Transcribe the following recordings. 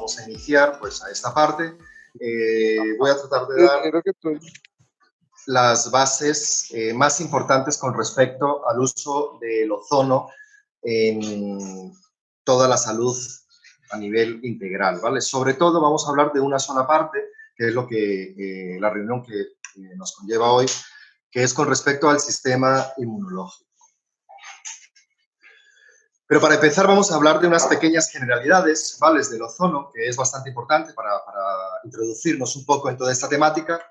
vamos a iniciar pues, a esta parte. Voy a tratar de dar las bases más importantes con respecto al uso del ozono en toda la salud a nivel integral, ¿vale? Sobre todo vamos a hablar de una sola parte, que es lo que la reunión que nos conlleva hoy, que es con respecto al sistema inmunológico. Pero para empezar vamos a hablar de unas pequeñas generalidades, ¿vale? Del ozono, que es bastante importante para introducirnos un poco en toda esta temática.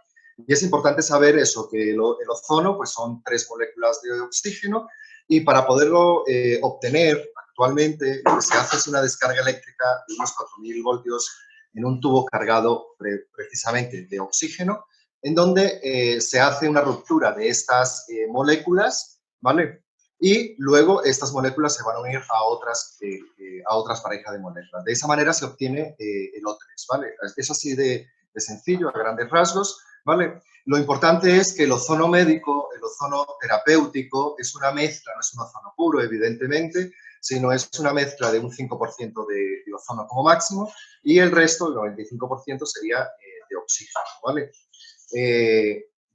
Y es importante saber eso, que el ozono pues son 3 moléculas de oxígeno y para poderlo obtener actualmente lo que se hace es una descarga eléctrica de unos 4.000 voltios en un tubo cargado precisamente de oxígeno, en donde se hace una ruptura de estas moléculas, ¿vale? Y luego estas moléculas se van a unir a otras parejas de moléculas. De esa manera se obtiene el O3, ¿vale? Es así de sencillo, a grandes rasgos, ¿vale? Lo importante es que el ozono médico, el ozono terapéutico, es una mezcla, no es un ozono puro, evidentemente, sino es una mezcla de un 5% de ozono como máximo y el resto, el 95%, sería de oxígeno, ¿vale?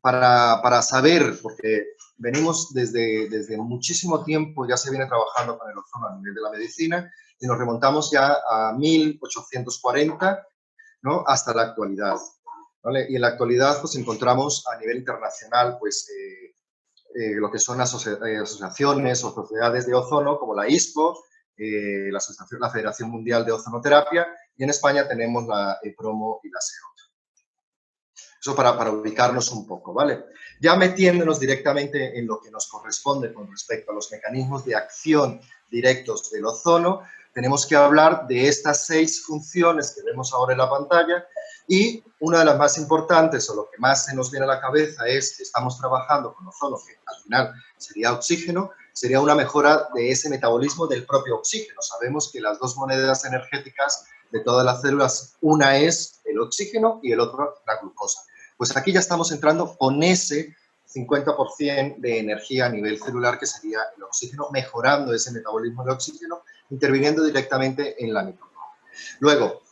Para saber, porque venimos desde muchísimo tiempo, ya se viene trabajando con el ozono a nivel de la medicina y nos remontamos ya a 1840, ¿no? Hasta la actualidad, ¿vale? Y en la actualidad pues encontramos a nivel internacional pues lo que son asociaciones o sociedades de ozono como la ISPO, la Federación Mundial de Ozonoterapia, y en España tenemos la EPROMO y la SEO. Eso para ubicarnos un poco, ¿vale? Ya metiéndonos directamente en lo que nos corresponde con respecto a los mecanismos de acción directos del ozono, tenemos que hablar de estas 6 funciones que vemos ahora en la pantalla y una de las más importantes o lo que más se nos viene a la cabeza es que estamos trabajando con ozono, que al final sería oxígeno, sería una mejora de ese metabolismo del propio oxígeno. Sabemos que las 2 monedas energéticas de todas las células, una es el oxígeno y el otro la glucosa. Pues aquí ya estamos entrando con ese 50% de energía a nivel celular, que sería el oxígeno, mejorando ese metabolismo del oxígeno, interviniendo directamente en la mitocondria. Luego,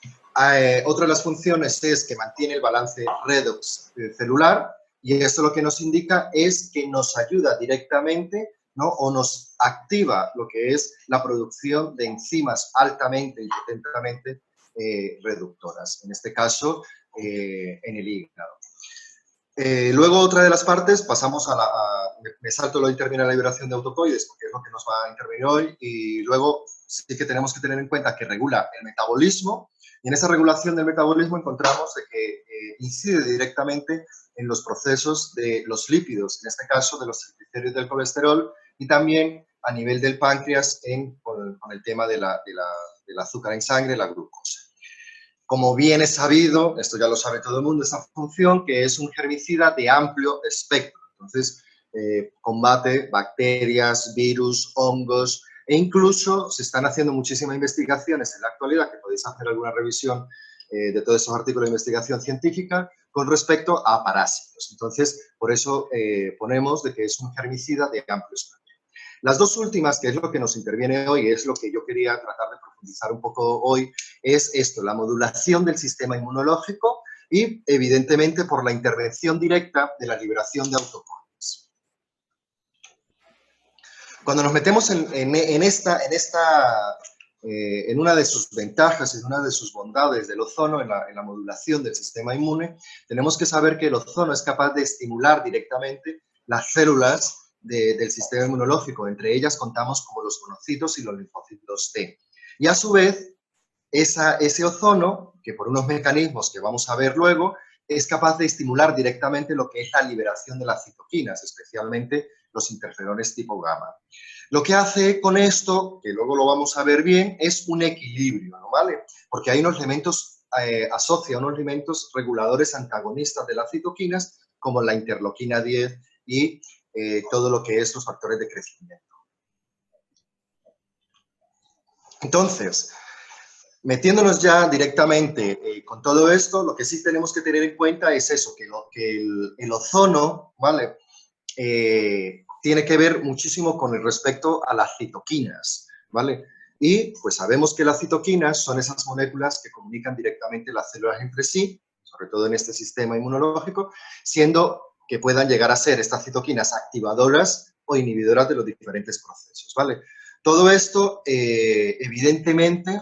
otra de las funciones es que mantiene el balance redox celular, y esto lo que nos indica es que nos ayuda directamente, ¿no? O nos activa lo que es la producción de enzimas altamente y potentemente reductoras, en este caso en el hígado. Luego, otra de las partes, pasamos me salto lo de interviene la liberación de autocoides, porque es lo que nos va a intervenir hoy, y luego sí que tenemos que tener en cuenta que regula el metabolismo, y en esa regulación del metabolismo encontramos de que incide directamente en los procesos de los lípidos, en este caso de los triglicéridos del colesterol, y también a nivel del páncreas con el tema del azúcar en sangre, la glucosa. Como bien es sabido, esto ya lo sabe todo el mundo, esa función que es un herbicida de amplio espectro. Entonces, combate bacterias, virus, hongos, e incluso se están haciendo muchísimas investigaciones en la actualidad, que podéis hacer alguna revisión de todos esos artículos de investigación científica con respecto a parásitos. Entonces, por eso ponemos de que es un herbicida de amplio espectro. Las 2 últimas, que es lo que nos interviene hoy, es lo que yo quería tratar de profundizar un poco hoy, es esto, la modulación del sistema inmunológico y, evidentemente, por la intervención directa de la liberación de autocoides. Cuando nos metemos en una de sus ventajas, en una de sus bondades del ozono, en la modulación del sistema inmune, tenemos que saber que el ozono es capaz de estimular directamente las células del sistema inmunológico. Entre ellas contamos como los monocitos y los linfocitos T. Y a su vez, ese ozono, que por unos mecanismos que vamos a ver luego, es capaz de estimular directamente lo que es la liberación de las citoquinas, especialmente los interferones tipo gamma. Lo que hace con esto, que luego lo vamos a ver bien, es un equilibrio, ¿no? ¿Vale? Porque hay unos elementos, asocia unos elementos reguladores antagonistas de las citoquinas, como la interleuquina 10 y todo lo que es los factores de crecimiento. Entonces, metiéndonos ya directamente con todo esto, lo que sí tenemos que tener en cuenta es eso, que el ozono, ¿vale? Tiene que ver muchísimo con el respecto a las citoquinas, ¿vale? Y pues sabemos que las citoquinas son esas moléculas que comunican directamente las células entre sí, sobre todo en este sistema inmunológico, siendo que puedan llegar a ser estas citoquinas activadoras o inhibidoras de los diferentes procesos, ¿vale? Todo esto, evidentemente,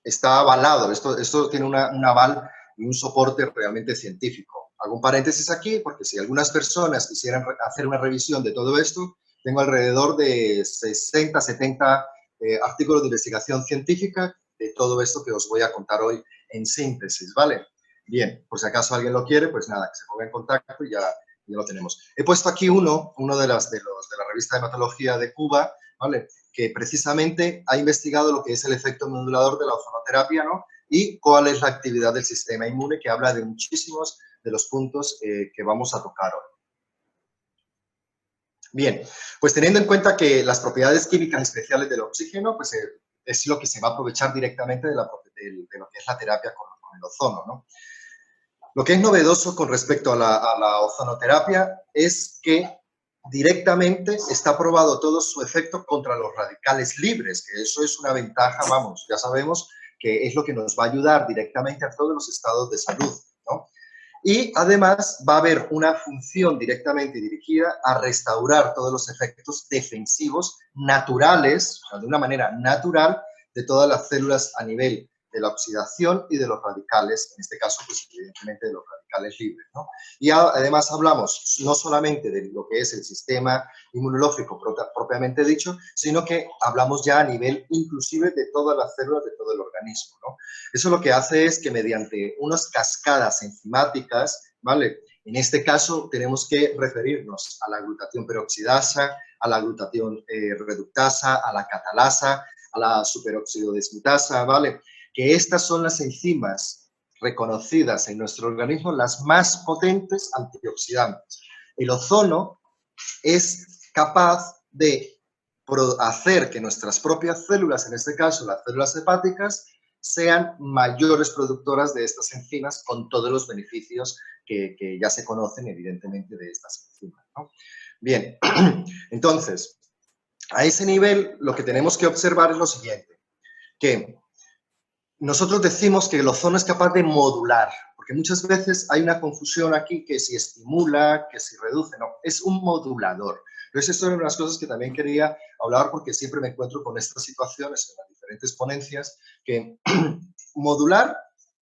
está avalado. Esto tiene un aval y un soporte realmente científico. Hago un paréntesis aquí, porque si algunas personas quisieran hacer una revisión de todo esto, tengo alrededor de 60, 70 artículos de investigación científica de todo esto que os voy a contar hoy en síntesis, ¿vale? Bien, por si acaso alguien lo quiere, pues nada, que se ponga en contacto y ya lo tenemos. He puesto aquí uno de la revista de hematología de Cuba, ¿vale? Que precisamente ha investigado lo que es el efecto modulador de la ozonoterapia, ¿no? Y cuál es la actividad del sistema inmune, que habla de muchísimos de los puntos que vamos a tocar hoy. Bien, pues teniendo en cuenta que las propiedades químicas especiales del oxígeno, pues es lo que se va a aprovechar directamente de lo que es la terapia con el ozono, ¿no? Lo que es novedoso con respecto a la ozonoterapia es que directamente está probado todo su efecto contra los radicales libres, que eso es una ventaja, vamos, ya sabemos que es lo que nos va a ayudar directamente a todos los estados de salud, ¿no? Y además va a haber una función directamente dirigida a restaurar todos los efectos defensivos naturales, o sea, de una manera natural, de todas las células a nivel de la oxidación y de los radicales, en este caso, pues evidentemente de los radicales libres, ¿no? Y además hablamos no solamente de lo que es el sistema inmunológico propiamente dicho, sino que hablamos ya a nivel inclusive de todas las células de todo el organismo, ¿no? Eso lo que hace es que mediante unas cascadas enzimáticas, ¿vale? En este caso tenemos que referirnos a la glutatión peroxidasa, a la glutatión reductasa, a la catalasa, a la superóxido desmutasa, ¿vale? Que estas son las enzimas reconocidas en nuestro organismo las más potentes antioxidantes. El ozono es capaz de hacer que nuestras propias células, en este caso las células hepáticas, sean mayores productoras de estas enzimas con todos los beneficios que ya se conocen evidentemente de estas enzimas, ¿no? Bien, entonces, a ese nivel lo que tenemos que observar es lo siguiente, que nosotros decimos que el ozono es capaz de modular, porque muchas veces hay una confusión aquí que si estimula, que si reduce, no, es un modulador. Entonces, esto es una de las cosas que también quería hablar porque siempre me encuentro con estas situaciones en las diferentes ponencias, que modular,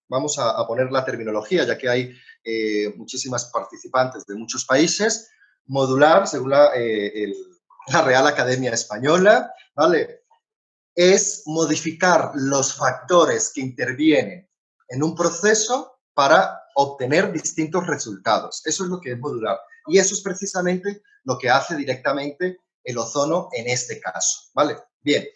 vamos a poner la terminología, ya que hay muchísimas participantes de muchos países, modular, según la Real Academia Española, ¿vale? Es modificar los factores que intervienen en un proceso para obtener distintos resultados. Eso es lo que es modular. Y eso es precisamente lo que hace directamente el ozono en este caso, ¿vale? Bien,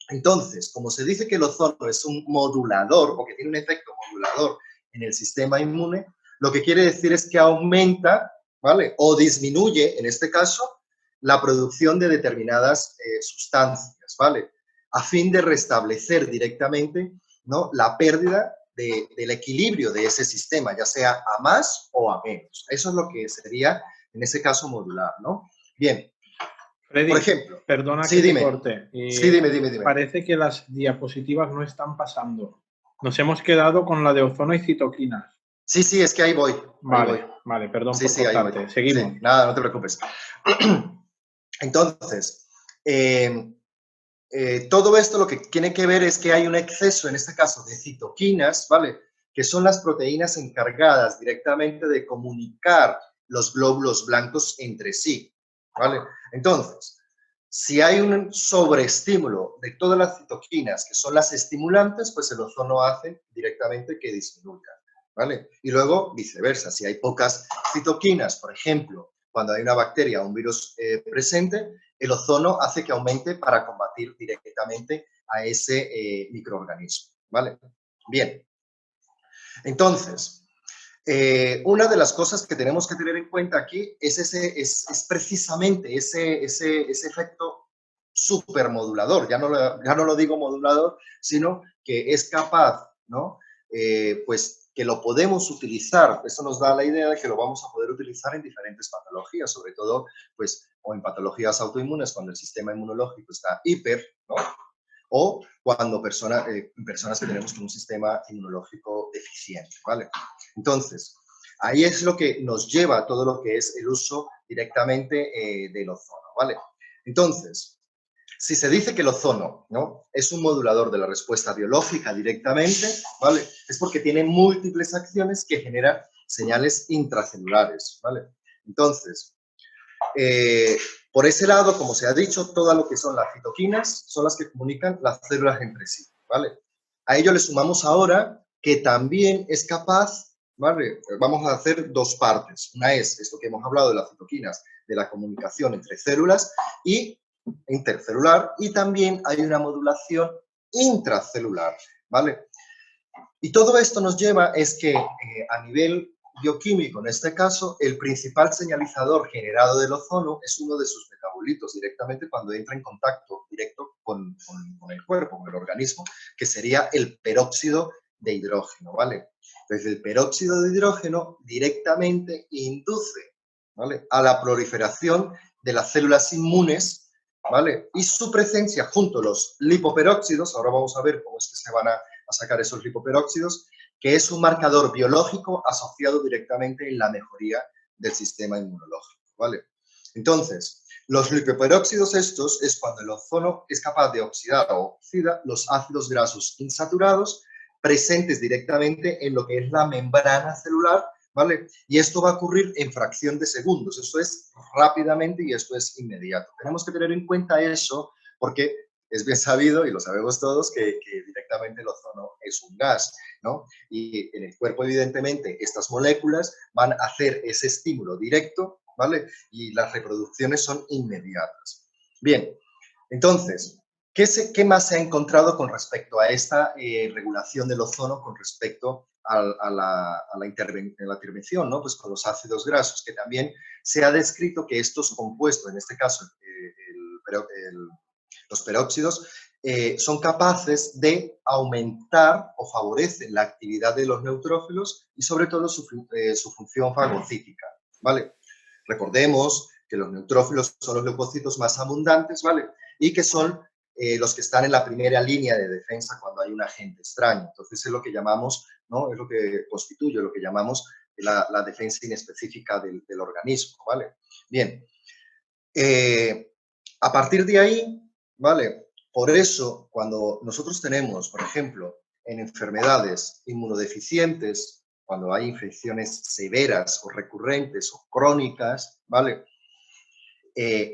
entonces, como se dice que el ozono es un modulador, o que tiene un efecto modulador en el sistema inmune, lo que quiere decir es que aumenta, ¿vale? O disminuye, en este caso, la producción de determinadas sustancias, ¿vale? A fin de restablecer directamente, ¿no?, la pérdida del equilibrio de ese sistema, ya sea a más o a menos. Eso es lo que sería, en ese caso, modular, ¿no? Bien. Freddy, por ejemplo. perdona Sí, que te dime. corte. Sí, dime. Parece que las diapositivas no están pasando. Nos hemos quedado con la de ozono y citoquinas. Sí, es que ahí voy. Vale, perdón por Sí, ahí voy. cortarte. Seguimos. Sí, nada, no te preocupes. Entonces, todo esto lo que tiene que ver es que hay un exceso, en este caso, de citoquinas, ¿vale? Que son las proteínas encargadas directamente de comunicar los glóbulos blancos entre sí, ¿vale? Entonces, si hay un sobreestímulo de todas las citoquinas, que son las estimulantes, pues el ozono hace directamente que disminuya, ¿vale? Y luego, viceversa, si hay pocas citoquinas, por ejemplo, cuando hay una bacteria o un virus presente, el ozono hace que aumente para combatir directamente a ese microorganismo, ¿vale? Bien. Entonces, una de las cosas que tenemos que tener en cuenta aquí es precisamente ese efecto supermodulador. Ya no lo digo modulador, sino que es capaz, ¿no? Pues que lo podemos utilizar. Eso nos da la idea de que lo vamos a poder utilizar en diferentes patologías, sobre todo, pues, o en patologías autoinmunes cuando el sistema inmunológico está hiper, ¿no?, o cuando personas que tenemos con un sistema inmunológico deficiente, ¿vale? Entonces, ahí es lo que nos lleva a todo lo que es el uso directamente del ozono, ¿vale? Entonces, si se dice que el ozono, ¿no?, es un modulador de la respuesta biológica directamente, ¿vale?, es porque tiene múltiples acciones que generan señales intracelulares, ¿vale? Entonces, por ese lado, como se ha dicho, todo lo que son las citoquinas son las que comunican las células entre sí, ¿vale? A ello le sumamos ahora que también es capaz, ¿vale? Vamos a hacer dos partes. Una es esto que hemos hablado de las citoquinas, de la comunicación entre células y intercelular, y también hay una modulación intracelular, ¿vale? Y todo esto nos lleva es que a nivel bioquímico, en este caso, el principal señalizador generado del ozono es uno de sus metabolitos directamente cuando entra en contacto directo con el cuerpo, con el organismo, que sería el peróxido de hidrógeno, ¿vale? Entonces, el peróxido de hidrógeno directamente induce, ¿vale?, a la proliferación de las células inmunes, ¿vale? Y su presencia junto a los lipoperóxidos, ahora vamos a ver cómo es que se van a sacar esos lipoperóxidos, que es un marcador biológico asociado directamente en la mejoría del sistema inmunológico, ¿vale? Entonces, los lipoperóxidos estos es cuando el ozono es capaz de oxidar o oxida los ácidos grasos insaturados presentes directamente en lo que es la membrana celular, ¿vale? Y esto va a ocurrir en fracción de segundos. Esto es rápidamente y esto es inmediato. Tenemos que tener en cuenta eso porque es bien sabido, y lo sabemos todos, que directamente el ozono es un gas, ¿no? Y en el cuerpo, evidentemente, estas moléculas van a hacer ese estímulo directo, ¿vale? Y las reproducciones son inmediatas. Bien, entonces, ¿qué más se ha encontrado con respecto a esta regulación del ozono con respecto a la intervención, ¿no?, pues con los ácidos grasos, que también se ha descrito que estos compuestos, en este caso los peróxidos, son capaces de aumentar o favorecen la actividad de los neutrófilos y sobre todo su función fagocítica, ¿vale? Recordemos que los neutrófilos son los leucocitos más abundantes, ¿vale? Y que son los que están en la primera línea de defensa cuando hay un agente extraño. Entonces es lo que llamamos, ¿no?, es lo que constituye lo que llamamos la defensa inespecífica del organismo, ¿vale? Bien, a partir de ahí, ¿vale? Por eso, cuando nosotros tenemos, por ejemplo, en enfermedades inmunodeficientes, cuando hay infecciones severas o recurrentes o crónicas, ¿vale?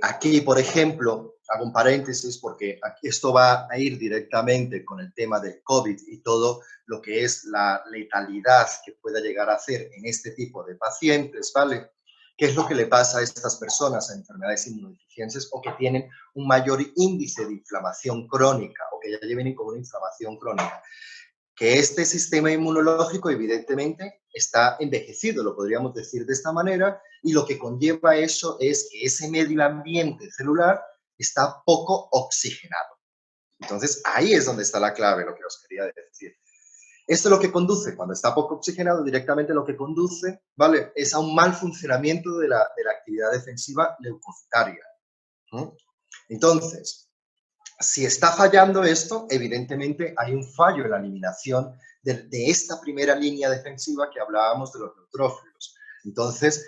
Aquí, por ejemplo, hago un paréntesis porque aquí esto va a ir directamente con el tema del COVID y todo lo que es la letalidad que pueda llegar a hacer en este tipo de pacientes, ¿vale? ¿Qué es lo que le pasa a estas personas a enfermedades inmunodeficientes o que tienen un mayor índice de inflamación crónica o que ya lleven con una inflamación crónica? Que este sistema inmunológico evidentemente está envejecido, lo podríamos decir de esta manera, y lo que conlleva eso es que ese medio ambiente celular está poco oxigenado. Entonces, ahí es donde está la clave, lo que os quería decir. Esto es lo que conduce, cuando está poco oxigenado, directamente lo que conduce, ¿vale?, es a un mal funcionamiento de la actividad defensiva leucocitaria. Entonces, si está fallando esto, evidentemente hay un fallo en la eliminación de esta primera línea defensiva que hablábamos de los neutrófilos. Entonces,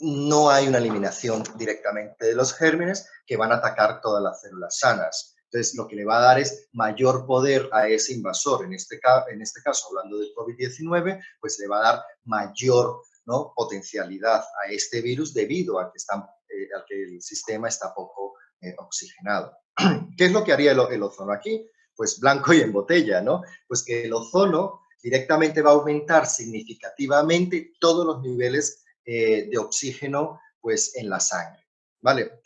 no hay una eliminación directamente de los gérmenes que van a atacar todas las células sanas. Entonces, lo que le va a dar es mayor poder a ese invasor. En este caso, hablando del COVID-19, pues le va a dar mayor, ¿no?, potencialidad a este virus debido a que el sistema está poco oxigenado. ¿Qué es lo que haría el ozono aquí? Pues blanco y en botella, ¿no? Pues que el ozono directamente va a aumentar significativamente todos los niveles de oxígeno, pues, en la sangre, ¿vale?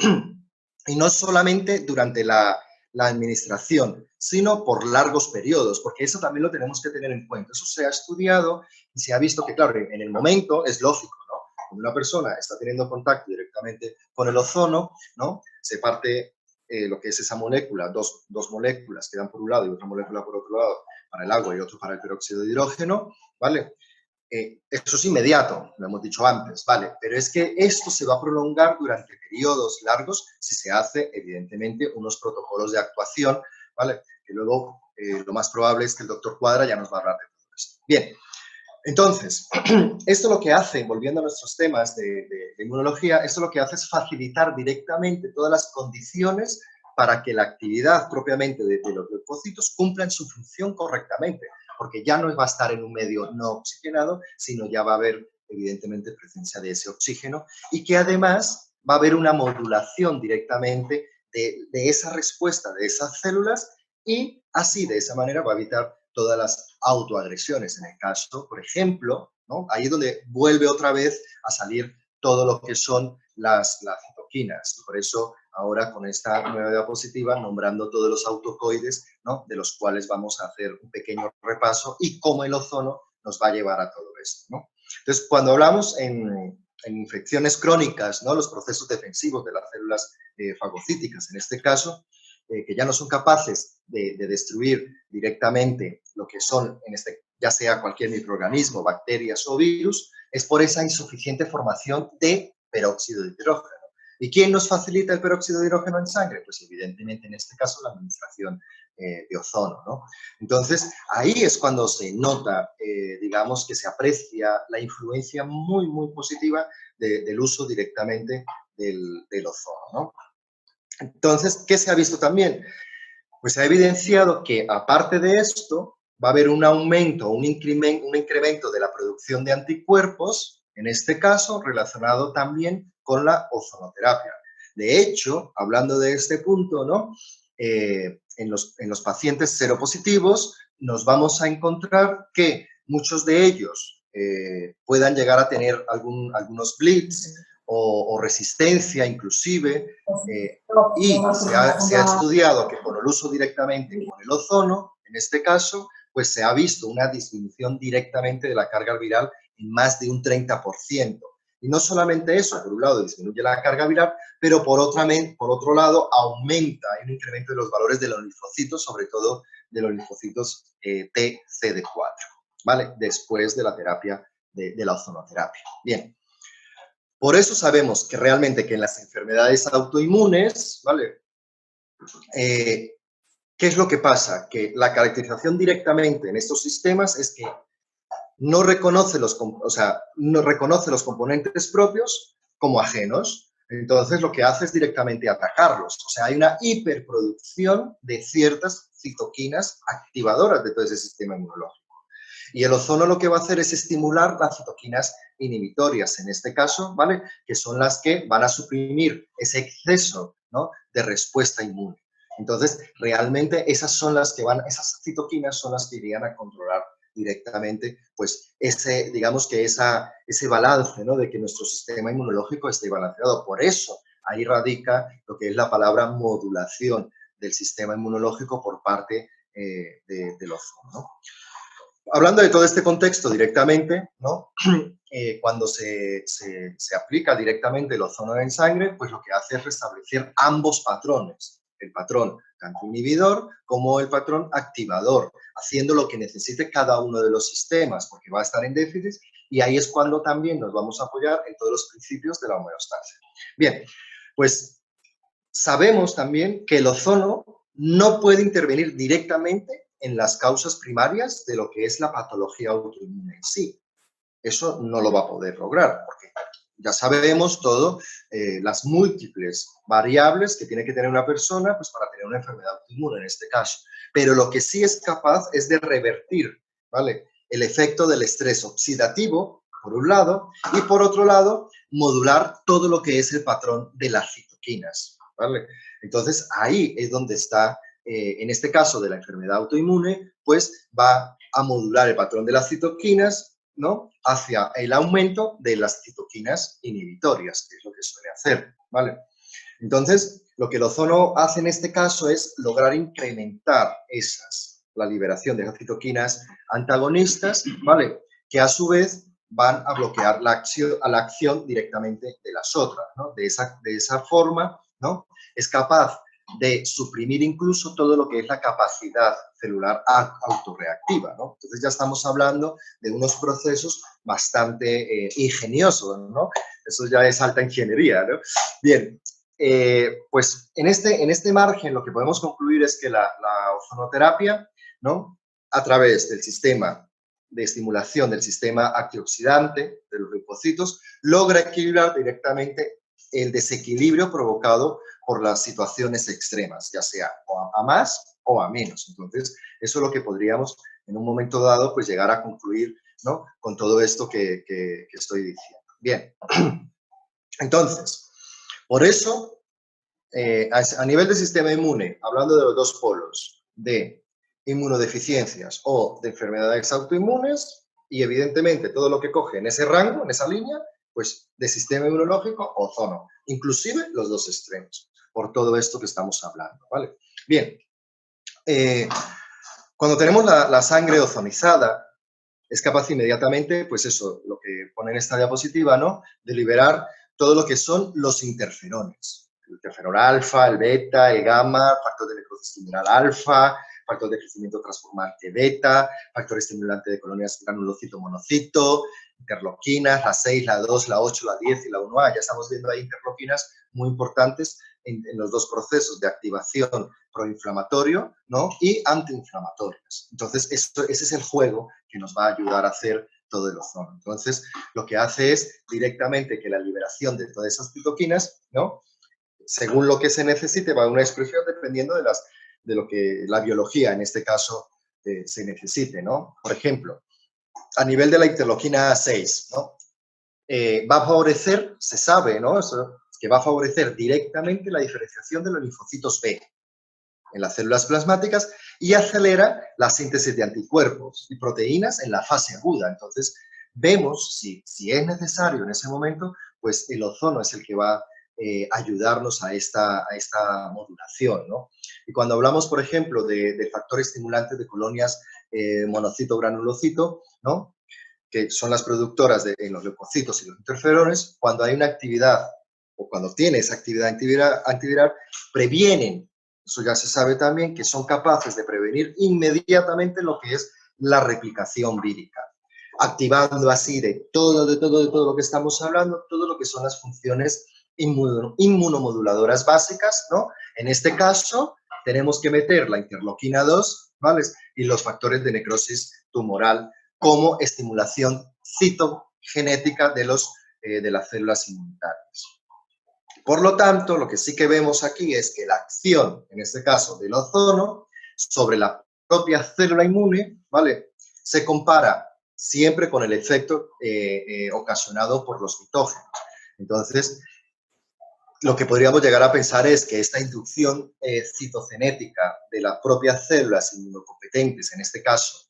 Y no solamente durante la administración, sino por largos periodos, porque eso también lo tenemos que tener en cuenta. Eso se ha estudiado y se ha visto que, claro, en el momento es lógico, ¿no? Cuando una persona está teniendo contacto directamente con el ozono, ¿no?, se parte lo que es esa molécula, dos moléculas que dan por un lado y otra molécula por otro lado para el agua y otro para el peróxido de hidrógeno, ¿vale? Eso es inmediato, lo hemos dicho antes, ¿vale? Pero es que esto se va a prolongar durante periodos largos si se hace, evidentemente, unos protocolos de actuación ¿vale? Que luego lo más probable es que el doctor Cuadra ya nos va a hablar de todo esto. Bien, entonces, esto lo que hace, volviendo a nuestros temas de inmunología, esto lo que hace es facilitar directamente todas las condiciones para que la actividad propiamente de los leucocitos cumpla su función correctamente, porque ya no va a estar en un medio no oxigenado, sino ya va a haber, evidentemente, presencia de ese oxígeno y que además va a haber una modulación directamente de esa respuesta de esas células y así, de esa manera, va a evitar todas las autoagresiones. En el caso, por ejemplo, ¿no? Ahí es donde vuelve otra vez a salir todo lo que son las citoquinas. Por eso, ahora con esta nueva diapositiva, nombrando todos los autocoides, ¿no? De los cuales vamos a hacer un pequeño repaso y cómo el ozono nos va a llevar a todo esto, ¿no? Entonces, cuando hablamos en infecciones crónicas, ¿no? Los procesos defensivos de las células fagocíticas, en este caso, que ya no son capaces de destruir directamente lo que son, ya sea cualquier microorganismo, bacterias o virus, es por esa insuficiente formación de peróxido de hidrógeno. ¿Y quién nos facilita el peróxido de hidrógeno en sangre? Pues evidentemente en este caso la administración de ozono, ¿no? Entonces ahí es cuando se nota, digamos, que se aprecia la influencia muy, muy positiva del uso directamente del ozono, ¿no? Entonces, ¿qué se ha visto también? Pues se ha evidenciado que, aparte de esto, va a haber un aumento, un incremento de la producción de anticuerpos, en este caso relacionado también con la ozonoterapia. De hecho, hablando de este punto, ¿no? En los pacientes seropositivos nos vamos a encontrar que muchos de ellos puedan llegar a tener algunos bleeds o resistencia inclusive, y se ha estudiado que con el uso directamente con el ozono, en este caso, pues se ha visto una disminución directamente de la carga viral en más de un 30%. Y no solamente eso, por un lado disminuye la carga viral, pero por otro lado aumenta, hay un incremento de los valores de los linfocitos, sobre todo de los linfocitos TCD4, ¿vale? Después de la terapia, de la ozonoterapia. Bien. Por eso sabemos que realmente que en las enfermedades autoinmunes, ¿vale? ¿Qué es lo que pasa? Que la caracterización directamente en estos sistemas es que no reconoce los componentes propios como ajenos. Entonces, lo que hace es directamente atacarlos. O sea, hay una hiperproducción de ciertas citoquinas activadoras de todo ese sistema inmunológico. Y el ozono lo que va a hacer es estimular las citoquinas inhibitorias, en este caso, ¿vale? Que son las que van a suprimir ese exceso, ¿no? De respuesta inmune. Entonces, realmente esas citoquinas son las que irían a controlar directamente, pues, digamos que ese balance, ¿no? De que nuestro sistema inmunológico esté balanceado. Por eso, ahí radica lo que es la palabra modulación del sistema inmunológico por parte del ozono, ¿no? Hablando de todo este contexto directamente, ¿no? Cuando se aplica directamente el ozono en sangre, pues lo que hace es restablecer ambos patrones, el patrón tanto inhibidor como el patrón activador, haciendo lo que necesite cada uno de los sistemas, porque va a estar en déficit, y ahí es cuando también nos vamos a apoyar en todos los principios de la homeostasia. Bien, pues sabemos también que el ozono no puede intervenir directamente en las causas primarias de lo que es la patología autoinmune en sí. Eso no lo va a poder lograr, porque ya sabemos todo, las múltiples variables que tiene que tener una persona pues, para tener una enfermedad autoinmune en este caso. Pero lo que sí es capaz es de revertir, ¿vale? El efecto del estrés oxidativo, por un lado, y por otro lado, modular todo lo que es el patrón de las citoquinas, ¿vale? Entonces, ahí es donde está, en este caso de la enfermedad autoinmune, pues va a modular el patrón de las citoquinas, ¿no? Hacia el aumento de las citoquinas inhibitorias, que es lo que suele hacer, ¿vale? Entonces, lo que el ozono hace en este caso es lograr incrementar la liberación de las citoquinas antagonistas, ¿vale? Que a su vez van a bloquear la acción directamente de las otras, ¿no? De esa forma, ¿no? Es capaz de suprimir incluso todo lo que es la capacidad celular autorreactiva, ¿no? Entonces ya estamos hablando de unos procesos bastante ingeniosos, ¿no? Eso ya es alta ingeniería, ¿no? Bien, pues en este margen lo que podemos concluir es que la ozonoterapia, ¿no?, a través del sistema de estimulación del sistema antioxidante de los linfocitos, logra equilibrar directamente el desequilibrio provocado por las situaciones extremas, ya sea a más o a menos. Entonces, eso es lo que podríamos en un momento dado pues llegar a concluir, ¿no?, con todo esto que estoy diciendo. Bien, entonces, por eso, a nivel del sistema inmune, hablando de los dos polos, de inmunodeficiencias o de enfermedades autoinmunes, y evidentemente todo lo que coge en ese rango, en esa línea, pues de sistema inmunológico, ozono, inclusive los dos extremos, por todo esto que estamos hablando, ¿vale? Bien, cuando tenemos la sangre ozonizada, es capaz inmediatamente, pues eso, lo que pone en esta diapositiva, ¿no?, de liberar todo lo que son los interferones. El interferón alfa, el beta, el gamma, factor de necrosis tumoral alfa, factor de crecimiento transformante beta, factor estimulante de colonias granulocito-monocito, interloquinas, la 6, la 2, la 8, la 10 y la 1A. Ya estamos viendo ahí interloquinas muy importantes en los dos procesos de activación proinflamatorio, ¿no?, y antiinflamatorias. Entonces, ese es el juego que nos va a ayudar a hacer todo el ozono. Entonces, lo que hace es directamente que la liberación de todas esas citoquinas, ¿no?, según lo que se necesite, va a una expresión dependiendo de lo que la biología, en este caso, se necesite, ¿no? Por ejemplo, a nivel de la interleuquina 6, ¿no?, va a favorecer, se sabe, ¿no?, eso, que va a favorecer directamente la diferenciación de los linfocitos B en las células plasmáticas y acelera la síntesis de anticuerpos y proteínas en la fase aguda. Entonces, vemos, si es necesario en ese momento, pues el ozono es el que va a ayudarnos a esta modulación, ¿no? Y cuando hablamos, por ejemplo, de factor estimulante de colonias monocito-granulocito, ¿no?, que son las productoras en los leucocitos y los interferones, cuando hay una actividad o cuando tiene esa actividad antiviral, previenen, eso ya se sabe también, que son capaces de prevenir inmediatamente lo que es la replicación vírica, activando así de todo lo que estamos hablando, todo lo que son las funciones inmunomoduladoras básicas, ¿no? En este caso, tenemos que meter la interleuquina 2, ¿vale?, y los factores de necrosis tumoral como estimulación citogenética de las células inmunitarias. Por lo tanto, lo que sí que vemos aquí es que la acción, en este caso del ozono, sobre la propia célula inmune, ¿vale?, se compara siempre con el efecto ocasionado por los citógenos. Entonces, lo que podríamos llegar a pensar es que esta inducción citogenética de las propias células inmunocompetentes, en este caso,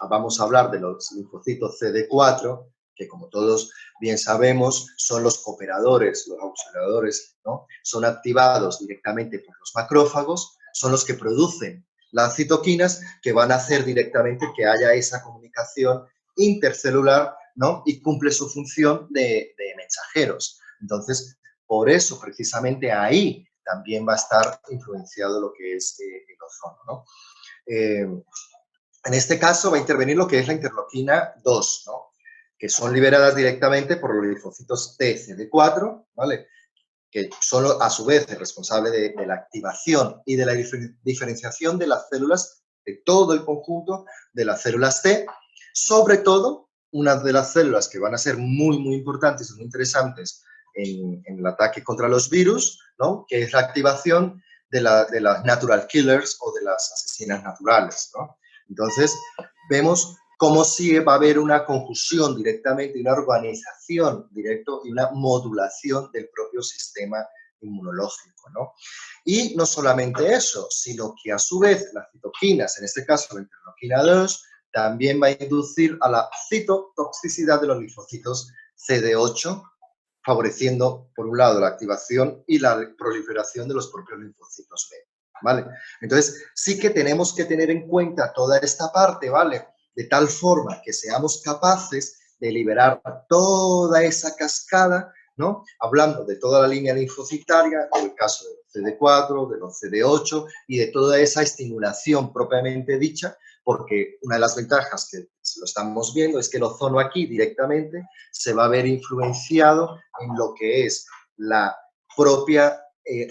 vamos a hablar de los linfocitos CD4, que como todos bien sabemos son los cooperadores, los auxiliadores, ¿no?, son activados directamente por los macrófagos, son los que producen las citoquinas que van a hacer directamente que haya esa comunicación intercelular, ¿no?, y cumple su función de mensajeros. Entonces, por eso, precisamente ahí también va a estar influenciado lo que es el ozono, ¿no? En este caso va a intervenir lo que es la interleuquina 2, ¿no?, que son liberadas directamente por los linfocitos TCD4, ¿vale?, que son a su vez responsables de la activación y de la diferenciación de las células, de todo el conjunto de las células T, sobre todo una de las células que van a ser muy importantes y muy interesantes en el ataque contra los virus, ¿no?, que es la activación de las natural killers o de las asesinas naturales, ¿no? Entonces, vemos cómo sí va a haber una confusión directamente y una organización directa y una modulación del propio sistema inmunológico, ¿no? Y no solamente eso, sino que a su vez las citoquinas, en este caso la interleuquina 2, también va a inducir a la citotoxicidad de los linfocitos CD8, favoreciendo, por un lado, la activación y la proliferación de los propios linfocitos B, ¿vale? Entonces, sí que tenemos que tener en cuenta toda esta parte, ¿vale?, de tal forma que seamos capaces de liberar toda esa cascada, ¿no?, hablando de toda la línea linfocitaria, en el caso de los CD4, de los CD8 y de toda esa estimulación propiamente dicha, porque una de las ventajas que lo estamos viendo es que el ozono aquí directamente se va a ver influenciado en lo que es la propia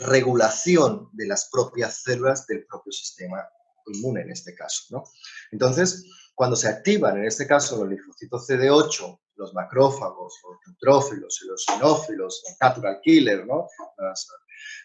regulación de las propias células del propio sistema inmune en este caso, ¿no? Entonces, cuando se activan, en este caso, los linfocitos CD8, los macrófagos, los neutrófilos y los eosinófilos, el natural killer, ¿no?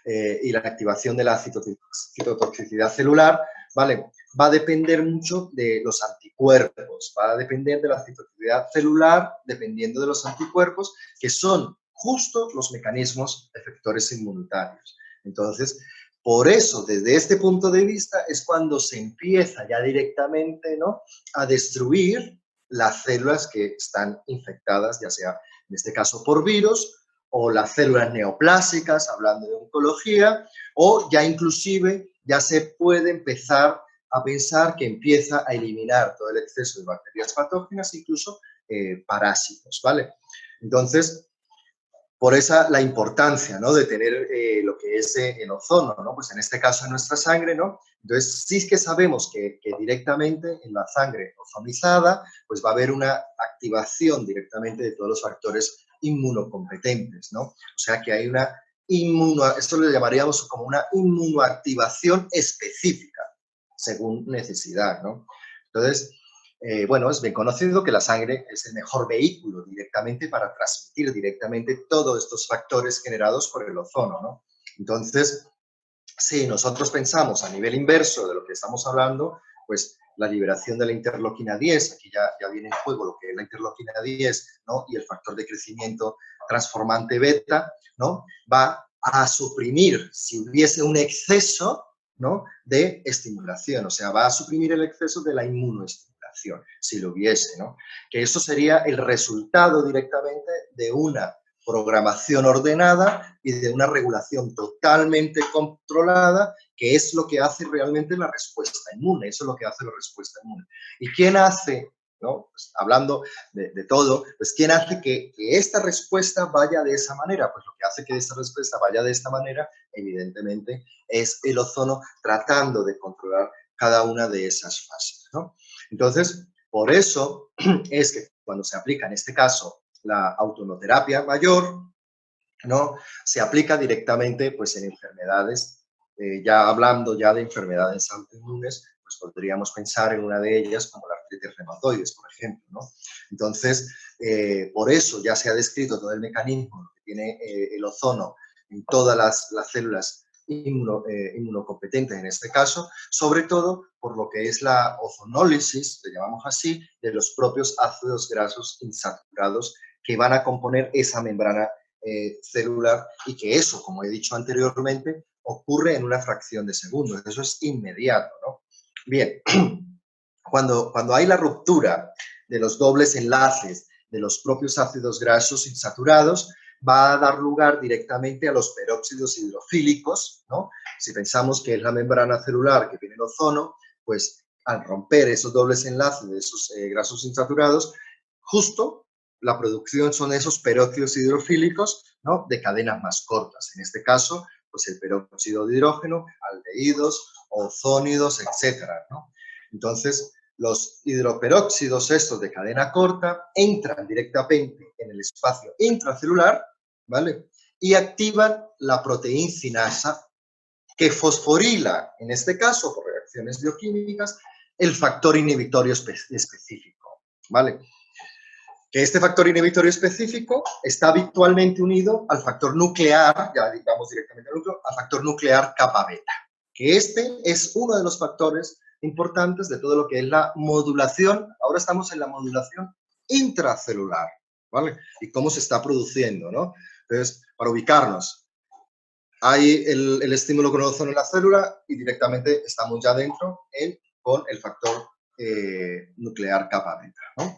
Y la activación de la citotoxicidad celular, ¿vale? Va a depender mucho de los anticuerpos, va a depender de la citotoxicidad celular, dependiendo de los anticuerpos, que son justo los mecanismos efectores inmunitarios. Entonces, por eso, desde este punto de vista, es cuando se empieza ya directamente, ¿no?, a destruir las células que están infectadas, ya sea, en este caso, por virus, o las células neoplásicas, hablando de oncología, o ya inclusive ya se puede empezar a pensar que empieza a eliminar todo el exceso de bacterias patógenas, incluso parásitos, ¿vale? Entonces, por esa la importancia, ¿no?, de tener lo que es el ozono, ¿no? Pues en este caso en nuestra sangre, ¿no? Entonces sí que sabemos que directamente en la sangre ozonizada pues va a haber una activación directamente de todos los factores inmunocompetentes, ¿no? O sea que hay una esto lo llamaríamos como una inmunoactivación específica, según necesidad, ¿no? Entonces, bueno, es bien conocido que la sangre es el mejor vehículo directamente para transmitir directamente todos estos factores generados por el ozono, ¿no? Entonces, si nosotros pensamos a nivel inverso de lo que estamos hablando, pues la liberación de la interleuquina 10, aquí ya viene en juego lo que es la interleuquina 10, ¿no?, y el factor de crecimiento transformante beta, ¿no?, va a suprimir, si hubiese un exceso, ¿no?, de estimulación, o sea, va a suprimir el exceso de la inmunoestimulación, si lo hubiese, ¿no? Que eso sería el resultado directamente de una programación ordenada y de una regulación totalmente controlada, que es lo que hace realmente la respuesta inmune, eso es lo que hace la respuesta inmune. ¿Y quién hace, ¿no?, pues hablando de todo, pues quién hace que esta respuesta vaya de esa manera? Pues lo que hace que esta respuesta vaya de esta manera, evidentemente, es el ozono tratando de controlar cada una de esas fases, ¿no? Entonces, por eso es que cuando se aplica, en este caso, la autonoterapia mayor, ¿no?, se aplica directamente pues, en enfermedades, ya hablando ya de enfermedades autoinmunes, pues podríamos pensar en una de ellas como la artritis reumatoides, por ejemplo, ¿no? Entonces, por eso ya se ha descrito todo el mecanismo que tiene el ozono en todas las células inmunocompetentes en este caso, sobre todo por lo que es la ozonólisis, le llamamos así, de los propios ácidos grasos insaturados que van a componer esa membrana celular, y que eso, como he dicho anteriormente, ocurre en una fracción de segundos, eso es inmediato, ¿no? Bien, cuando hay la ruptura de los dobles enlaces de los propios ácidos grasos insaturados, va a dar lugar directamente a los peróxidos hidrofílicos, ¿no? Si pensamos que es la membrana celular que tiene el ozono, pues al romper esos dobles enlaces de esos grasos insaturados, justo la producción son esos peróxidos hidrofílicos, ¿no?, de cadenas más cortas. En este caso, pues el peróxido de hidrógeno, aldehídos, ozónidos, etcétera, ¿no? Entonces, los hidroperóxidos estos de cadena corta entran directamente en el espacio intracelular, ¿vale?, y activan la proteincinasa que fosforila, en este caso por reacciones bioquímicas, el factor inhibitorio específico, ¿vale? Que este factor inhibitorio específico está habitualmente unido al factor nuclear, ya digamos directamente al núcleo, al factor nuclear kappa beta, que este es uno de los factores importantes de todo lo que es la modulación. Ahora estamos en la modulación intracelular, ¿vale? Y cómo se está produciendo, ¿no? Entonces, para ubicarnos, hay el estímulo con el ozono en la célula y directamente estamos ya dentro con el factor nuclear kappa beta, ¿no?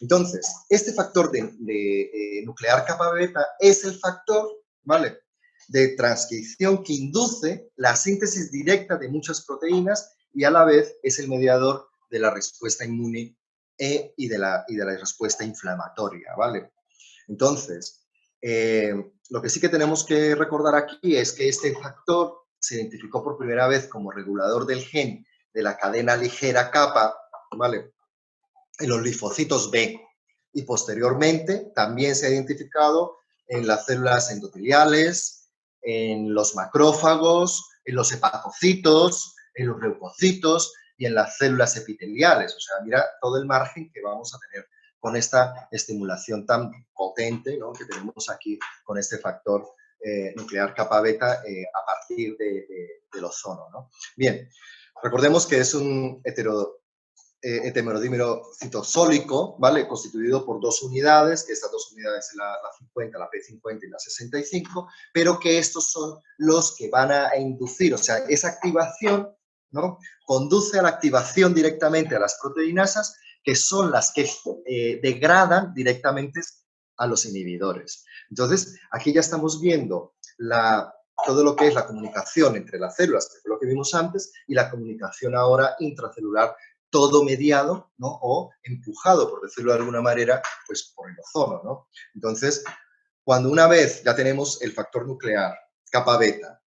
Entonces, este factor de nuclear kappa beta es el factor, ¿vale?, de transcripción que induce la síntesis directa de muchas proteínas y a la vez es el mediador de la respuesta inmune y de la respuesta inflamatoria, ¿vale? Entonces, lo que sí que tenemos que recordar aquí es que este factor se identificó por primera vez como regulador del gen de la cadena ligera kappa, ¿vale?, en los linfocitos B, y posteriormente también se ha identificado en las células endoteliales, en los macrófagos, en los hepatocitos, en los leucocitos y en las células epiteliales. O sea, mira todo el margen que vamos a tener con esta estimulación tan potente, ¿no?, que tenemos aquí con este factor nuclear kappa beta a partir del ozono, ¿no? Bien, recordemos que es un heterodímero citosólico, ¿vale?, constituido por dos unidades, que estas dos unidades son la 50, la P50 y la 65, pero que estos son los que van a inducir, o sea, esa activación, ¿no?, conduce a la activación directamente a las proteinasas, que son las que degradan directamente a los inhibidores. Entonces, aquí ya estamos viendo todo lo que es la comunicación entre las células, que fue lo que vimos antes, y la comunicación ahora intracelular, todo mediado, ¿no?, o empujado, por decirlo de alguna manera, pues por el ozono, ¿no? Entonces, cuando una vez ya tenemos el factor nuclear, kappa beta,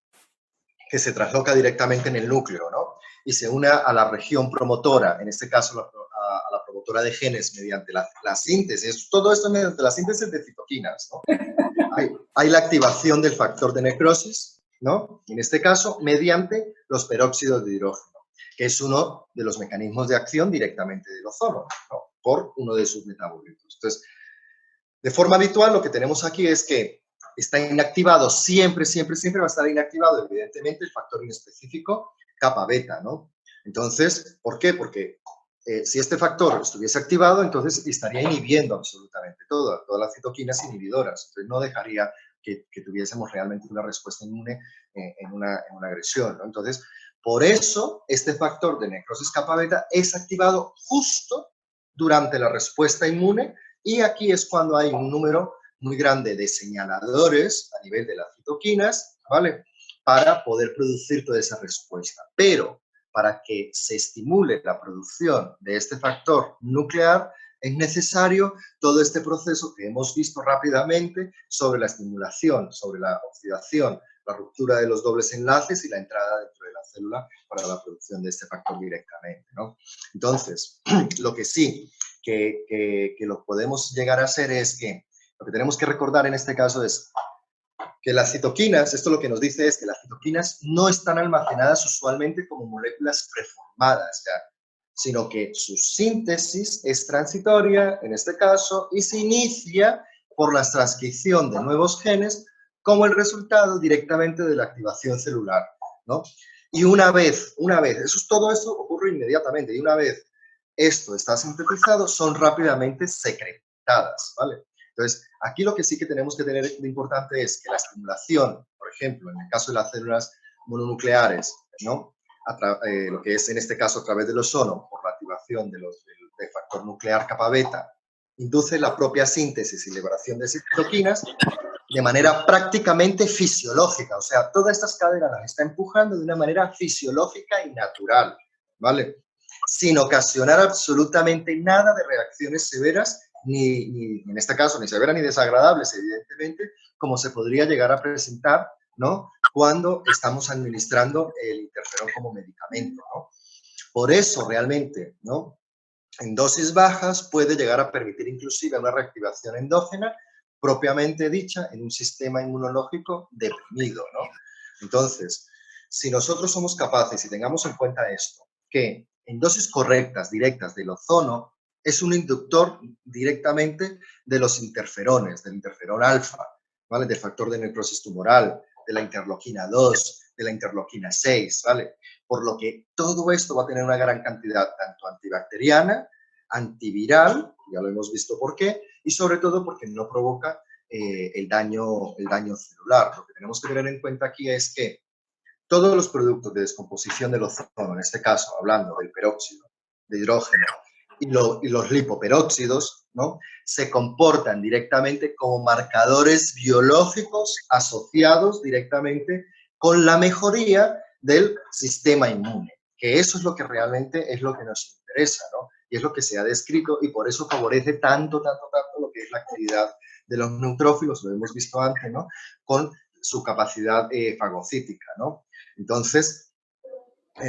que se trasloca directamente en el núcleo, ¿no?, y se une a la región promotora, en este caso a la promotora de genes mediante la síntesis, todo esto mediante la síntesis de citoquinas, ¿no? Hay la activación del factor de necrosis, ¿no?, en este caso mediante los peróxidos de hidrógeno, que es uno de los mecanismos de acción directamente del ozono, ¿no?, por uno de sus metabolitos. Entonces, de forma habitual, lo que tenemos aquí es que está inactivado, siempre va a estar inactivado, evidentemente, el factor inespecífico kappa beta, ¿no? Entonces, ¿por qué? Porque si este factor estuviese activado, entonces estaría inhibiendo absolutamente todas las citoquinas inhibidoras. Entonces, no dejaría que tuviésemos realmente una respuesta inmune en una agresión, ¿no? Entonces, por eso, este factor de necrosis kappa beta es activado justo durante la respuesta inmune, y aquí es cuando hay un número muy grande de señaladores a nivel de las citoquinas, ¿vale?, para poder producir toda esa respuesta. Pero para que se estimule la producción de este factor nuclear, es necesario todo este proceso que hemos visto rápidamente sobre la estimulación, sobre la oxidación, la ruptura de los dobles enlaces y la entrada dentro de la célula para la producción de este factor directamente, ¿no? Entonces, lo que sí que lo podemos llegar a hacer es que lo que tenemos que recordar en este caso es que las citoquinas, esto lo que nos dice es que las citoquinas no están almacenadas usualmente como moléculas preformadas, ¿ya?, sino que su síntesis es transitoria, en este caso, y se inicia por la transcripción de nuevos genes como el resultado directamente de la activación celular, ¿no? Y una vez, todo esto ocurre inmediatamente, y una vez esto está sintetizado, son rápidamente secretadas, ¿vale? Entonces, aquí lo que sí que tenemos que tener de importante es que la estimulación, por ejemplo, en el caso de las células mononucleares, ¿no?, lo que es en este caso a través del ozono, por la activación del factor nuclear kappa beta, induce la propia síntesis y liberación de citoquinas de manera prácticamente fisiológica. O sea, todas estas cadenas las está empujando de una manera fisiológica y natural, ¿vale?, sin ocasionar absolutamente nada de reacciones severas, ni en este caso ni severas ni desagradables, evidentemente, como se podría llegar a presentar, ¿no?, cuando estamos administrando el interferón como medicamento, ¿no? Por eso, realmente, ¿no?, en dosis bajas puede llegar a permitir inclusive una reactivación endógena propiamente dicha en un sistema inmunológico deprimido, ¿no? Entonces, si nosotros somos capaces y tengamos en cuenta esto, que en dosis correctas, directas del ozono, es un inductor directamente de los interferones, del interferón alfa, ¿vale?, del factor de necrosis tumoral, de la interleuquina 2, de la interleuquina 6, ¿vale? Por lo que todo esto va a tener una gran cantidad tanto antibacteriana, antiviral, ya lo hemos visto por qué, y sobre todo porque no provoca el daño celular. Lo que tenemos que tener en cuenta aquí es que todos los productos de descomposición del ozono, en este caso hablando del peróxido de hidrógeno y los lipoperóxidos, ¿no?, se comportan directamente como marcadores biológicos asociados directamente con la mejoría del sistema inmune, que eso es lo que realmente es lo que nos interesa, ¿no?, y es lo que se ha descrito, y por eso favorece tanto lo que es la actividad de los neutrófilos, lo hemos visto antes, ¿no?, con su capacidad fagocítica, ¿no? Entonces,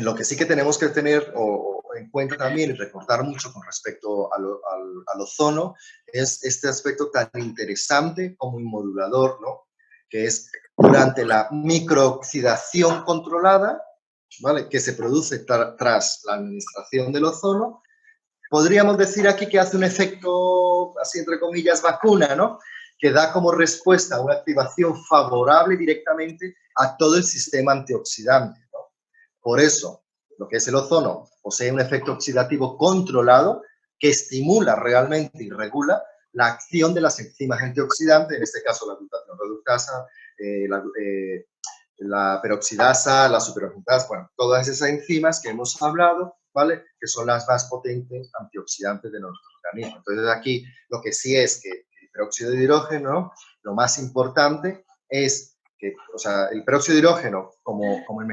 lo que sí que tenemos que tener en cuenta también y recordar mucho con respecto al ozono es este aspecto tan interesante como inmodulador, ¿no?, que es durante la microoxidación controlada, ¿vale?, que se produce tras la administración del ozono. Podríamos decir aquí que hace un efecto, así entre comillas, vacuna, ¿no?, que da como respuesta una activación favorable directamente a todo el sistema antioxidante, ¿no? Por eso, lo que es el ozono posee un efecto oxidativo controlado que estimula realmente y regula la acción de las enzimas antioxidantes, en este caso la glutatión reductasa, la peroxidasa, la superoxidasa, bueno, todas esas enzimas que hemos hablado, ¿vale?, que son las más potentes antioxidantes de nuestro organismo. Entonces aquí lo que sí es que el peróxido de hidrógeno, lo más importante es que, o sea, el peróxido de hidrógeno como el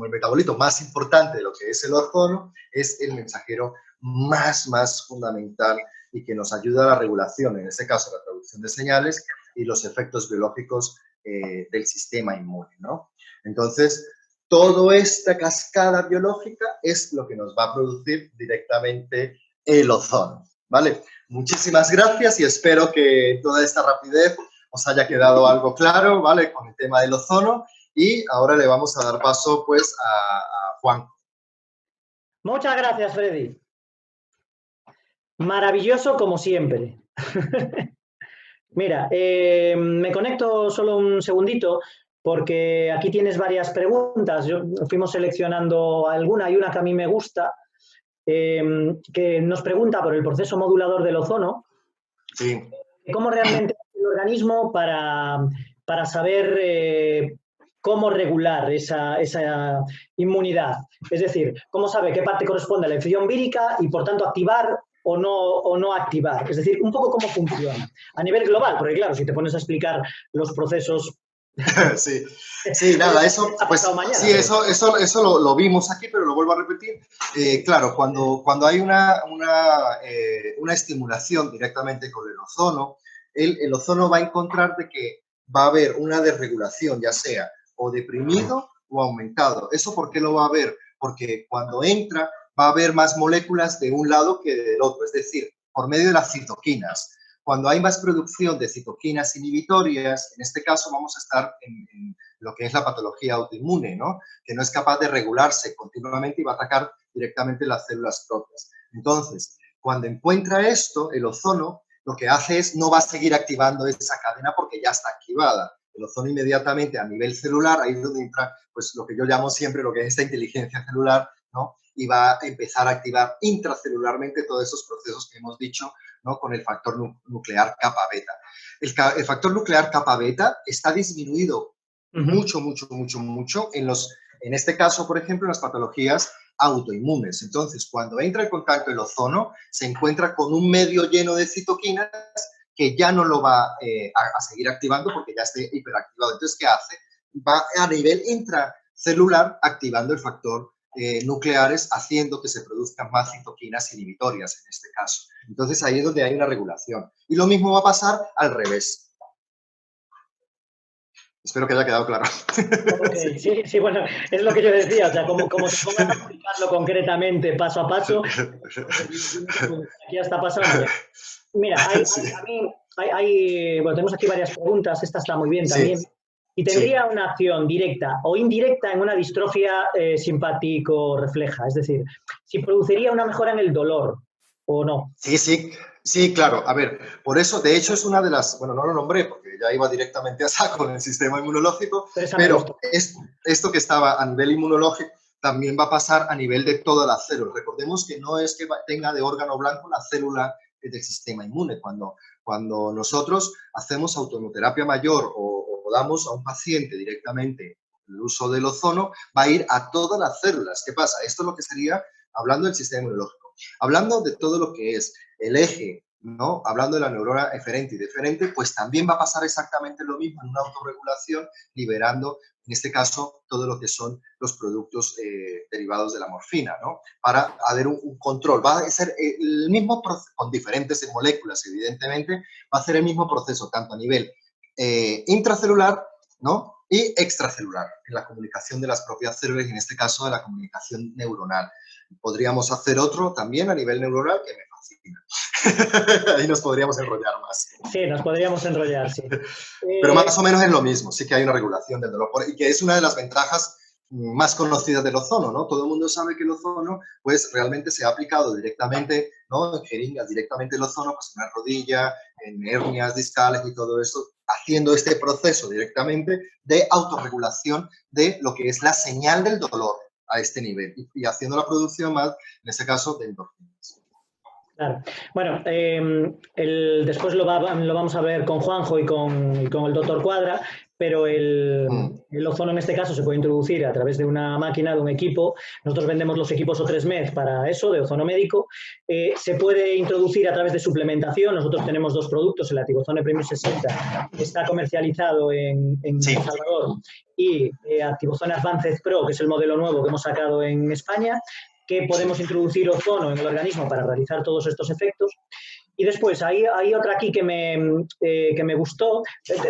metabolito más importante de lo que es el ozono, es el mensajero más fundamental y que nos ayuda a la regulación, en este caso la traducción de señales y los efectos biológicos del sistema inmune, ¿no? Entonces, toda esta cascada biológica es lo que nos va a producir directamente el ozono, ¿vale? Muchísimas gracias y espero que toda esta rapidez os haya quedado algo claro, ¿vale?, con el tema del ozono, y ahora le vamos a dar paso, pues, a Juan. Muchas gracias, Freddy. Maravilloso como siempre. Mira, me conecto solo un segundito porque aquí tienes varias preguntas. Fuimos seleccionando alguna, hay una que a mí me gusta, que nos pregunta por el proceso modulador del ozono. Sí. ¿Cómo realmente es el organismo para saber cómo regular esa inmunidad? Es decir, cómo sabe qué parte corresponde a la infección vírica y, por tanto, activar o no activar. Es decir, un poco cómo funciona a nivel global, porque claro, si te pones a explicar los procesos... Sí, nada, eso, pues, mañana, sí, eso lo vimos aquí, pero lo vuelvo a repetir. Claro, cuando hay una estimulación directamente con el ozono, el ozono va a encontrar de que va a haber una desregulación, ya sea o deprimido o aumentado. ¿Eso por qué lo va a haber? Porque cuando entra va a haber más moléculas de un lado que del otro, es decir, por medio de las citoquinas. Cuando hay más producción de citoquinas inhibitorias, en este caso vamos a estar en lo que es la patología autoinmune, ¿no?, que no es capaz de regularse continuamente y va a atacar directamente las células propias. Entonces, cuando encuentra esto, el ozono lo que hace es no va a seguir activando esa cadena porque ya está activada. El ozono inmediatamente a nivel celular, ahí es donde entra, pues, lo que yo llamo siempre lo que es esta inteligencia celular, ¿no?, y va a empezar a activar intracelularmente todos esos procesos que hemos dicho, ¿no?, con el factor nuclear kappa beta. El factor nuclear kappa beta está disminuido mucho en este caso, por ejemplo, en las patologías autoinmunes. Entonces, cuando entra en contacto el ozono, se encuentra con un medio lleno de citoquinas que ya no lo va a seguir activando porque ya esté hiperactivado. Entonces, ¿qué hace? Va a nivel intracelular activando el factor nucleares, haciendo que se produzcan más citoquinas inhibitorias en este caso. Entonces, ahí es donde hay una regulación. Y lo mismo va a pasar al revés. Espero que haya quedado claro. Okay, sí, bueno, es lo que yo decía, o sea, como te pongas a explicarlo concretamente, paso a paso, aquí está pasando. Mira, bueno, tenemos aquí varias preguntas, esta está muy bien también. Sí. ¿Y tendría una acción directa o indirecta en una distrofia simpático-refleja? Es decir, si produciría una mejora en el dolor o no. Sí, claro. A ver, por eso, de hecho, es una de las... Bueno, no lo nombré porque ya iba directamente a saco en el sistema inmunológico, pero esto que estaba a nivel inmunológico también va a pasar a nivel de todas las células. Recordemos que no es que tenga de órgano blanco la célula del sistema inmune. Cuando nosotros hacemos autoinmunoterapia mayor o damos a un paciente directamente el uso del ozono, va a ir a todas las células. ¿Qué pasa? Esto es lo que sería hablando del sistema inmunológico. Hablando de todo lo que es el eje, ¿no?, hablando de la neurona eferente y deferente, pues también va a pasar exactamente lo mismo en una autorregulación, liberando, en este caso, todo lo que son los productos derivados de la morfina, ¿no?, para haber un control. Va a ser el mismo proceso, con diferentes moléculas, evidentemente, va a ser el mismo proceso, tanto a nivel intracelular, ¿no?, y extracelular, en la comunicación de las propias células, y en este caso de la comunicación neuronal. Podríamos hacer otro también a nivel neuronal que me fascina. Ahí nos podríamos enrollar más. Sí, nos podríamos enrollar, sí. Pero más o menos es lo mismo, sí que hay una regulación del dolor, y que es una de las ventajas más conocidas del ozono, ¿no? Todo el mundo sabe que el ozono, pues, realmente se ha aplicado directamente, ¿no? En jeringas, directamente el ozono, pues, en la rodilla, en hernias discales y todo esto, haciendo este proceso directamente de autorregulación de lo que es la señal del dolor a este nivel, y haciendo la producción más, en este caso, de endorfinas. Claro. Bueno, después lo vamos a ver con Juanjo y con el doctor Cuadra, pero el ozono en este caso se puede introducir a través de una máquina, de un equipo. Nosotros vendemos los equipos O3Med para eso, de ozono médico. Se puede introducir a través de suplementación. Nosotros tenemos dos productos, el Activozone Premium 60, que está comercializado en Sí. El Salvador, y Activozone Advanced Pro, que es el modelo nuevo que hemos sacado en España, que podemos introducir ozono en el organismo para realizar todos estos efectos. Y después hay otra aquí que me gustó.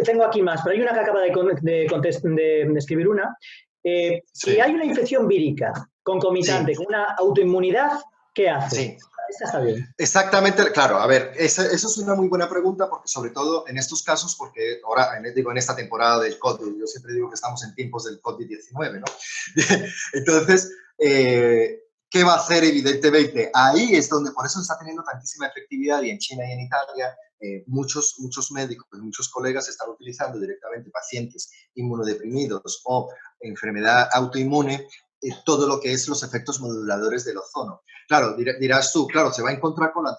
Tengo aquí más, pero hay una que acaba de escribir una. Sí. Si hay una infección vírica concomitante con una autoinmunidad, ¿qué hace? Sí. Esta está bien. Exactamente, claro. A ver, eso es una muy buena pregunta, porque sobre todo en estos casos, porque ahora, en esta temporada del COVID, yo siempre digo que estamos en tiempos del COVID-19, ¿no? Entonces, ¿qué va a hacer? Evidentemente, ahí es donde, por eso está teniendo tantísima efectividad, y en China y en Italia, muchos médicos, muchos colegas están utilizando directamente pacientes inmunodeprimidos o enfermedad autoinmune, todo lo que es los efectos moduladores del ozono. Claro, dirás tú, claro, se va a encontrar con las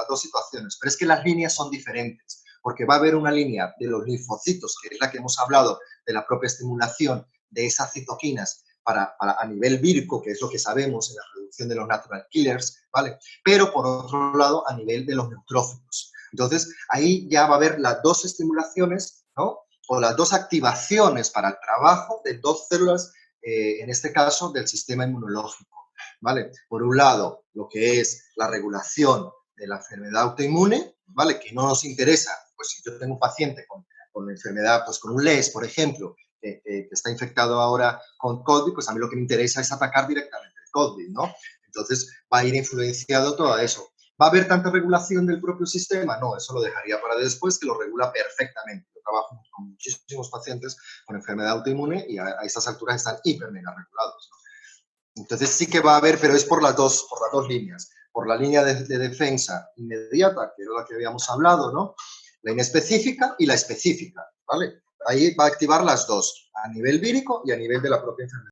dos situaciones, pero es que las líneas son diferentes, porque va a haber una línea de los linfocitos, que es la que hemos hablado, de la propia estimulación de esas citoquinas a nivel vírico, que es lo que sabemos en la reducción de los natural killers, ¿vale? Pero por otro lado, a nivel de los neutrófilos. Entonces, ahí ya va a haber las dos estimulaciones, ¿no? O las dos activaciones para el trabajo de dos células, en este caso, del sistema inmunológico, ¿vale? Por un lado, lo que es la regulación de la enfermedad autoinmune, ¿vale? Que no nos interesa, pues si yo tengo un paciente con enfermedad, pues con un LES, por ejemplo, que está infectado ahora con COVID, pues a mí lo que me interesa es atacar directamente el COVID, ¿no? Entonces va a ir influenciado todo eso. ¿Va a haber tanta regulación del propio sistema? No, eso lo dejaría para después, que lo regula perfectamente. Yo trabajo con muchísimos pacientes con enfermedad autoinmune y a estas alturas están hiper mega regulados, ¿no? Entonces sí que va a haber, pero es por las dos líneas. Por la línea de defensa inmediata, que era la que habíamos hablado, ¿no? La inespecífica y la específica, ¿vale? Ahí va a activar las dos, a nivel vírico y a nivel de la propia enfermedad.